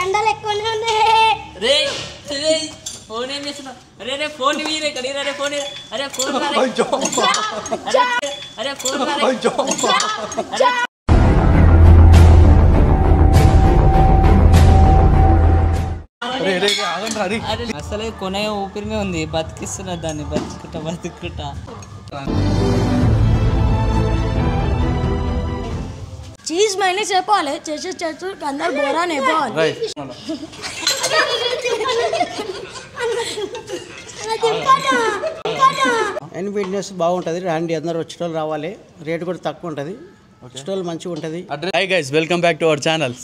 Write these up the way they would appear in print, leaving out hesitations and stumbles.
కండలు ఎక్కువనే ఉన్నాయి రే ఫోన్ ఏం చేస్తున్నావు అరే రే ఫోన్ వీరే కడిరా రే ఫోన్ అరే ఫోన్ అరే ఫోన్ అసలే కొనే ఊపిరిమే ఉంది బతికిస్తున్నా దాన్ని బతుకుట चीज मैंने से पाले चेचे चेचू अंदर बोरा नहीं पाल ఎన్ ఫిట్నెస్ బాగుంటుంది రండి అందరూ వచ్చేటోళ్ళు రావాలి రేట్ కూడా తక్కువ ఉంటుంది వచ్చేటోళ్ళు మంచిగా ఉంటుంది. Hi guys welcome back to our channel.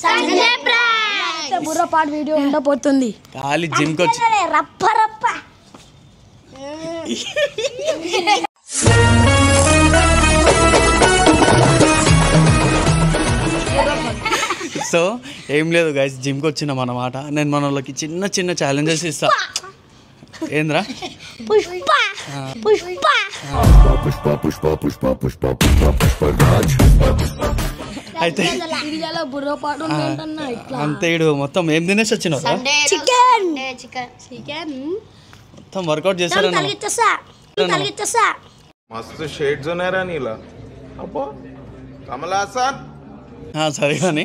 బుర్ర పాట వీడియో ఉండబోతుంది ఖాళీ జిమ్ కి వచ్చి రప్ప రప్ప సో ఏం లేదు గైస్ జిమ్కి వచ్చినాం అన్నమాట. నేను మన వాళ్ళకి చిన్న చిన్న ఛాలెంజెస్ ఇస్తా. ఏంద్రా పుష్ప పుష్ప అయితే బుర్ర పాట అంతే ఇడు మొత్తం ఏం తినేసి వచ్చినావు చికెన్ చికెన్ మొత్తం వర్కౌట్ చేశారన్న. मस्त शेड्स ఉన్నాయరా నీలా అబ్బో కమల్ హాసన్. సరే కానీ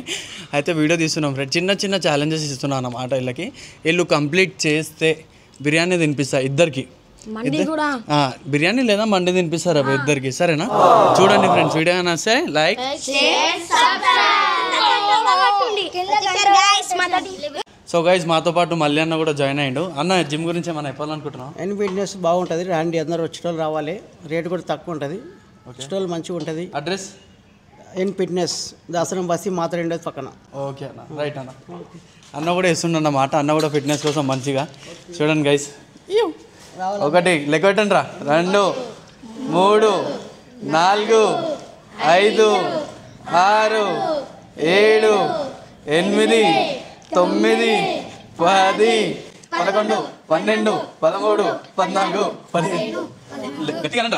అయితే వీడియో తీస్తున్నాం ఫ్రెండ్. చిన్న చిన్న ఛాలెంజెస్ ఇస్తున్నాను అన్నమాట. వీళ్ళకి వీళ్ళు కంప్లీట్ చేస్తే బిర్యానీ తినిపిస్తా ఇద్దరికి. బిర్యానీ లేదా మండి తినిపిస్తారా ఇద్దరికి, సరేనా? చూడండి ఫ్రెండ్స్, వీడియో నచ్చితే లైక్ సో గైస్ మాతో పాటు మళ్ళీ అన్న కూడా జాయిన్ అయ్యిండు. అన్న జిమ్ గురించి ఏమైనా చెప్పాలనుకుంటున్నాం? ఎన్ ఫిట్నెస్ బాగుంటుంది రండి అందరూ వచ్చేటోళ్ళు రావాలి రేట్ కూడా తక్కువ ఉంటుంది వచ్చేటోళ్ళు మంచిగా ఉంటుంది. అడ్రస్ ఎన్ ఫిట్నెస్ దాసరం బస్సి మాత్రం ఉండేది పక్కన. ఓకే అన్న, రైట్ అన్న. అన్న కూడా వేస్తుండన్నమాట. అన్న కూడా ఫిట్నెస్ కోసం మంచిగా. చూడండి గైస్, ఒకటి లెక్క పెట్టండి రా. 2 3 4 5 6 7 8 9 10 11 12 13 14 15 గట్టిగా 20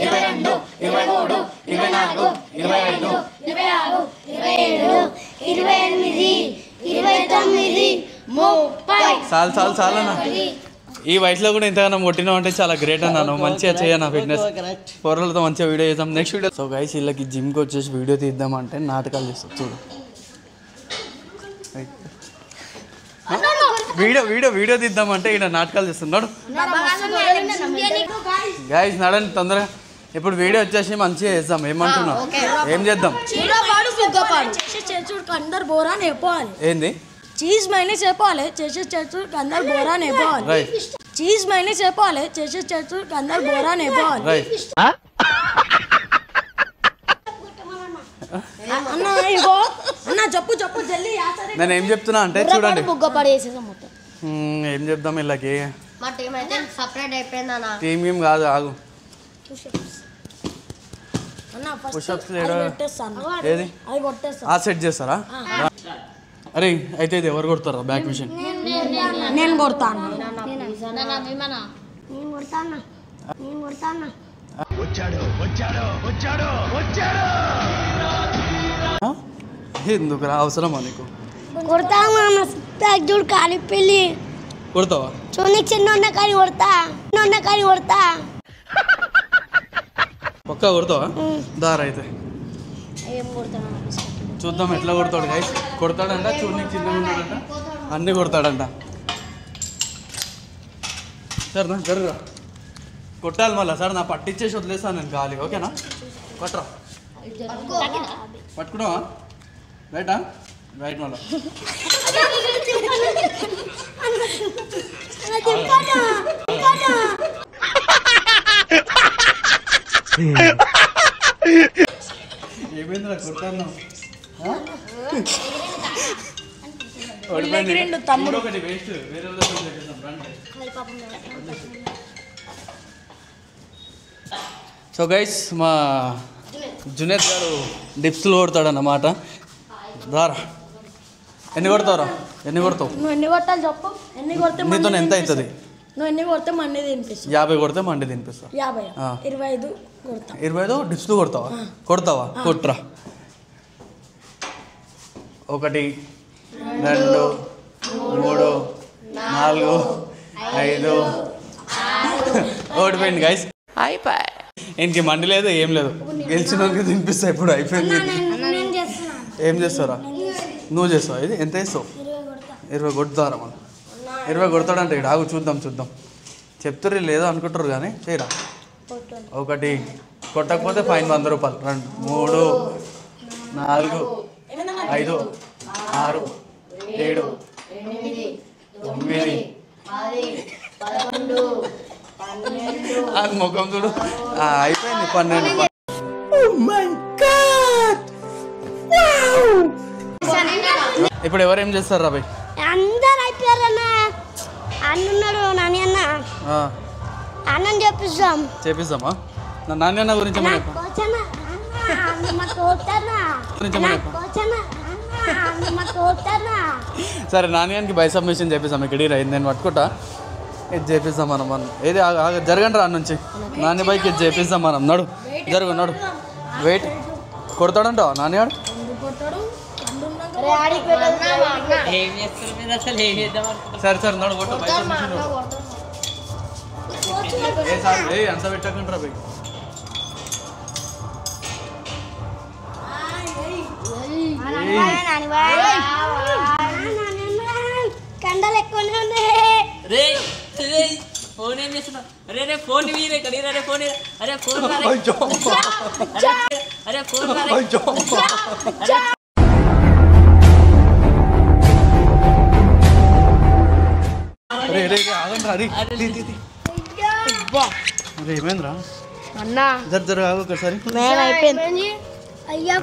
21 22 23 24 25 26 27 28 29 చాలు అన్న. ఈ వయసులో కూడా ఎంతగానో కొట్టినావు అంటే చాలా గ్రేట్ అన్నాను. మంచిగా చేయను ఫిట్నెస్ పొరలతో మంచిగా వీడియో చేద్దాం నెక్స్ట్ వీడియో. సో గైస్ వీళ్ళకి జిమ్కి వచ్చేసి వీడియో తీద్దామంటే నాటకాలు చేస్తాం. చూడు వీడియో తీద్దామంటే ఇక్కడ నాటకాలు చేస్తున్నాడు. గైస్ నడండి తొందరగా. ఇప్పుడు వీడియో వచ్చేసి మంచిగా చేద్దాం. ఏమంటున్నావు? ఏం చేద్దాం? ఏంది चीज मैंने से पाले चेचे चेचू अंदर बोरा नहीं पाल चीज मैंने से पाले चेचे चेचू अंदर बोरा नहीं पाल అన్న ఇగో అన్న చెప్పు జల్దీ నేను ఏం చెప్తున్నా అంటే చూడండి ఏం చెప్దాం వీళ్ళకి. టీమ్ ఏం కాదు, ఆగు. పుషప్స్ ఏది ఆ సెట్ చేస్తారా? అరే అయితే ఇది ఎవరు కొడతారా బ్యాక్ మిషన్? నేను కొడతాను. ఎందుకు అవసరమా నీకు? కొడతాను కాలి పెళ్ళి కొడతావా? చూనికి చిన్న కానీ కొడతా పక్కా కొడతావా? దారా అయితే ఏం కొడతాను చూద్దాం ఎట్లా కొడతాడు గైస్. కొడతాడంట, చూడనికి చిన్నగా ఉన్నాడంట, అన్నీ కొడతాడంట. సరేనా జరుగా కొట్టాలి మళ్ళీ. సార్ నా పట్టించేసి వదిలేస్తాను నేను గాలి. ఓకేనా? కొట్టరా పట్టుకున్నావా? రైటా? రైట్ మళ్ళా. ఏమైందిరా కొడతాను? తమ్ముడు ఒకటి వేస్ట్ వేరే. సో గైస్ మా జునేద్ గారు డిప్స్లు కొడతాడు అన్నమాట. దారా ఎన్ని కొడతావురా? ఎన్ని కొడతావు? నువ్వు ఎన్ని కొట్టాలి చెప్పు. ఎన్ని కొడితే నీతో ఎంత అవుతుంది? నువ్వు ఎన్ని కొడితే మండి తినిపిస్తావు? 50 కొడితే మండి తినిపిస్తావు. 25 కొడతా. 25 డిప్స్లు కొడతావా? కొడతావా? కొట్రా. 1 2 3 4 5 ఓడిపోయింది గైస్. ఇంక మండి లేదు ఏం లేదు, గెలిచిన వాళ్ళకి తినిపిస్తా. ఇప్పుడు అయిపోయింది. ఏం చేస్తారా? నువ్వు చేస్తావు. ఇది ఎంత వేస్తావు? 20 కొడతారా? మనం 20 కొడతాడంటే ఇక్కడ ఆగు, చూద్దాం చెప్తుర్రు లేదో అనుకుంటారు కానీ చేయరా. 1 కొట్టకపోతే ఫైన్ 100 రూపాయలు. 2 3 4 5 6 7 9 అది ముఖం చూడు. అయిపోయింది 12. ఇప్పుడు ఎవరేం చేస్తారు రా భయ్? అందరు అయిపోయారన్న. అన్నున్నాడు నాని అన్న, అన్నం చేపిస్తామా? నా నాని అన్న గురించి సరే, నాని అన్నకి బై సబ్మిషన్ చేపిస్తాం. ఇక్కడ నేను పట్టుకుంటా, ఇది చేపిస్తాం మనం. ఏది జరగండి రా నుంచి. నాని బైక్ ఇది చేపిస్తాం మనం. నడు వెయిట్. కొడతాడంటావా నాని ఆడు? సరే నడు కొట్టు. బై సబ్మిషన్ అంత పెట్టకుండా బైక్. కండలు ఎక్కువనే ఉన్నాయి. ఫోన్ ఏం చేస్తున్నావు? అరే ఫోన్ వీరే కడిరా. అరే ఫోన్ అరే ఫోన్ అరే ఫోన్ ఏమైందిరా అన్న? జర ఆగు ఒకసారి. అయిపోయింది. అయ్యా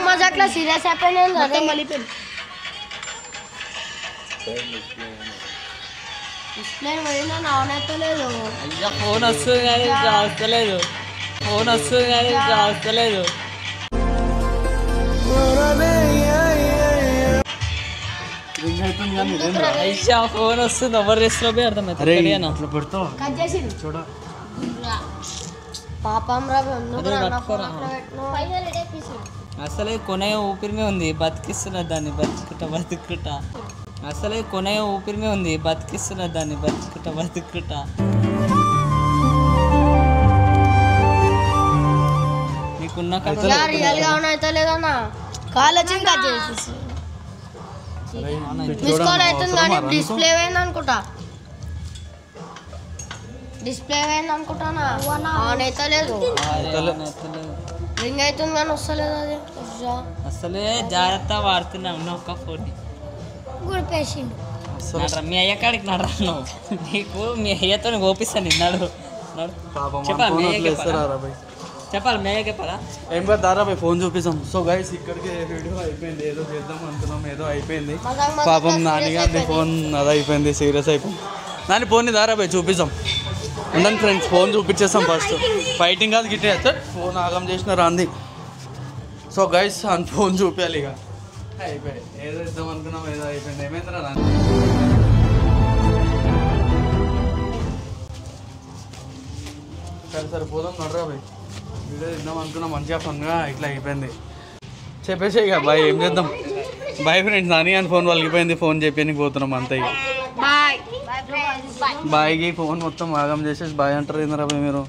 మజాక్ లో సీరియస్ అయిపోయింది. అయ్యా ఫోన్ వస్తుంది కానీ వస్తలేదు. అయ్యా ఫోన్ వస్తుంది. ఎవరు చేస్తున్నా అర్థమైంది. చూడ పాపం అసలే కొనయ ఊపిరిమే ఉంది, బతికిస్తున్నా దాన్ని బతుకుట. అసలే కొనయ ఊపిరిమే ఉంది, బతికిస్తున్నా దాన్ని బతుకుట. నీకున్న డిస్ప్లే అయింది అనుకుంటానా? ఆన్ అయితే లేదు, రింగ్ అవుతుంది కానీ వస్తలేదు. అది అసలే జాగ్రత్త వాడుతున్నా. ఒక్క ఫోన్ గుడిపేసిండు. మీ అయ్య కాడికి నడరా. నీకు మీ అయ్యతో ఓపిస్తాను. నిన్నాడు చెప్పాలి. మీ అయ్య చెప్పాలా? ఏం కాదు దారాబాయ్, ఫోన్ చూపిస్తాం. సో గైస్ ఇక్కడికి వీడియో అయిపోయింది. ఏదో చేద్దాం అనుకున్నాం, ఏదో అయిపోయింది. పాపం నాన్నగారి ఫోన్ అది అయిపోయింది, సీరియస్ అయిపోయింది. నాని ఫోన్ని దారాబాయ్ చూపిస్తాం. ఉండండి ఫ్రెండ్స్, ఫోన్ చూపించేస్తాం ఫస్ట్. ఫైటింగ్ కాదు గిట్టే ఫోన్ ఆగం చేసినారా అంది. సో గైస్ అని ఫోన్ చూపించాలి. ఇక అయిపోయి ఏదో ఇద్దాం అనుకున్నాం, ఏదో అయిపోయింది. ఏమైందిరా నాని? సరే పోదాం నడరా బాయ్. వీడియో ఇద్దాం అనుకున్నాం, మంచిగా ఫన్గా ఇట్లా అయిపోయింది. చెప్పేసి ఇక బాయ్, ఏం చేద్దాం. Bye friends. నాని అని ఫోన్ వలిగిపోయింది, ఫోన్ చెప్పడానికి పోతున్నాం అంతే. ఇక బాయ్కి ఫోన్ మొత్తం ఆగం చేసేసి బాయ్ అంటారు ఏంద్రా బాయ్ మీరు?